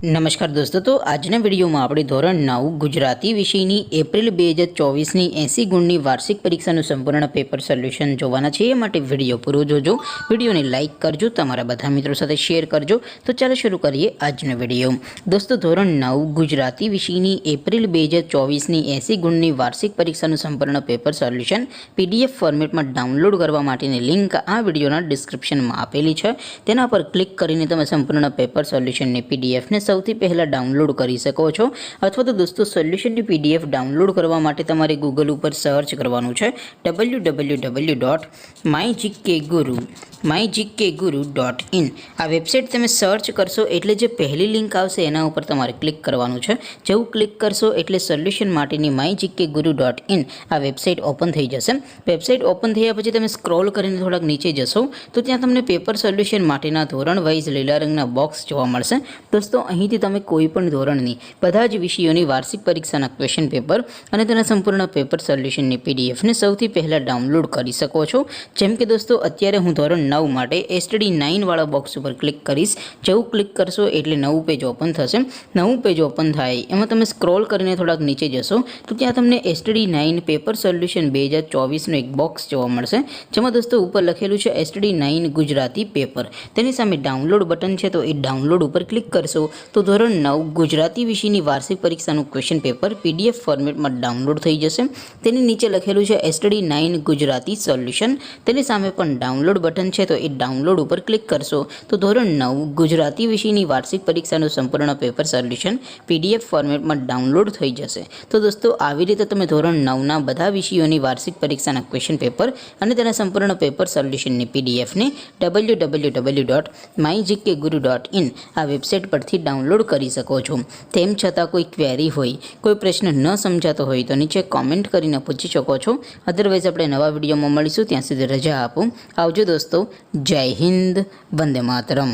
નમસ્કાર દોસ્તો, તો આજના વિડીયોમાં આપણે ધોરણ 9 ગુજરાતી વિષયની એપ્રિલ 2024ની 80 ગુણની વાર્ષિક પરીક્ષાનું સંપૂર્ણ પેપર સોલ્યુશન જોવાના છે। એ માટે વિડીયો પૂરો જોજો, વિડીયોને લાઇક કરજો, તમારા બધા મિત્રો સાથે શેર કરજો। તો ચાલો શરૂ કરીએ આજનો વિડીયો। દોસ્તો, ધોરણ 9 ગુજરાતી વિષયની એપ્રિલ 2024ની 80 ગુણની વાર્ષિક પરીક્ષાનું સંપૂર્ણ પેપર સોલ્યુશન PDF ફોર્મેટમાં ડાઉનલોડ કરવા માટેની લિંક આ વિડીયોના ડિસ્ક્રિપ્શનમાં આપેલી છે। તેના પર ક્લિક કરીને તમે સંપૂર્ણ પેપર સોલ્યુશનની PDFને સૌથી પહેલા ડાઉનલોડ કરી શકો છો। અથવા તો દોસ્તો, સોલ્યુશનની PDF ડાઉનલોડ કરવા માટે તમારે ગૂગલ ઉપર સર્ચ કરવાનું છે www.mygkguru.in। આ વેબસાઇટ તમે સર્ચ કરશો એટલે જે પહેલી લિંક આવશે એના ઉપર તમારે ક્લિક કરવાનું છે। જેવું ક્લિક કરશો એટલે સોલ્યુશન માટેની mygkguru.in આ વેબસાઇટ ઓપન થઈ જશે। વેબસાઇટ ઓપન થયા પછી તમે સ્ક્રોલ કરીને થોડાક નીચે જશો તો ત્યાં તમને પેપર સોલ્યુશન માટેના ધોરણ વાઇઝ લીલા રંગના બોક્સ જોવા મળશે। દોસ્તો, અહીંથી તમે કોઈ પણ ધોરણની બધા જ વિષયોની વાર્ષિક પરીક્ષાના ક્વેશ્ચન પેપર અને તેના સંપૂર્ણ પેપર સોલ્યુશનની PDFને સૌથી પહેલાં ડાઉનલોડ કરી શકો છો। જેમ કે દોસ્તો, અત્યારે હું ધોરણ 9 માટે STD 9 વાળા બોક્સ ઉપર ક્લિક કરીશ। જેવું ક્લિક કરશો એટલે નવું પેજ ઓપન થશે। નવું પેજ ઓપન થાય એમાં તમે સ્ક્રોલ કરીને થોડાક નીચે જશો તો ત્યાં તમને STD 9 પેપર સોલ્યુશન 2024નું એક બોક્સ જોવા મળશે, જેમાં દોસ્તો ઉપર લખેલું છે STD 9 ગુજરાતી પેપર। તેની સામે ડાઉનલોડ બટન છે, તો એ ડાઉનલોડ ઉપર ક્લિક કરશો તો ધોરણ 9 ગુજરાતી વિષયની વાર્ષિક પરીક્ષાનું ક્વેશ્ચન પેપર PDF ફોર્મેટમાં ડાઉનલોડ થઈ જશે। તેની નીચે લખેલું છે STD 9 ગુજરાતી સોલ્યુશન। તેની સામે પણ ડાઉનલોડ બટન છે, તો એ ડાઉનલોડ ઉપર ક્લિક કરશો તો ધોરણ 9 ગુજરાતી વિષયની વાર્ષિક પરીક્ષાનું સંપૂર્ણ પેપર સોલ્યુશન PDF ફોર્મેટમાં ડાઉનલોડ થઈ જશે। તો દોસ્તો, આવી રીતે તમે ધોરણ 9ના બધા વિષયોની વાર્ષિક પરીક્ષાના ક્વેશ્ચન પેપર અને તેના સંપૂર્ણ પેપર સોલ્યુશનની PDFને www.mygkguru.in આ વેબસાઇટ પરથી ડાઉનલોડ કરી શકો છો। તેમ છતાં કોઈ ક્વેરી હોય, કોઈ પ્રશ્ન ન સમજાતો હોય તો નીચે કોમેન્ટ કરીને પૂછી શકો છો। અધરવાઇઝ આપણે નવા વિડીયોમાં મળીશું, ત્યાં સુધી રજા આપો। આવજો દોસ્તો, જય હિન્દ, વંદે માતરમ।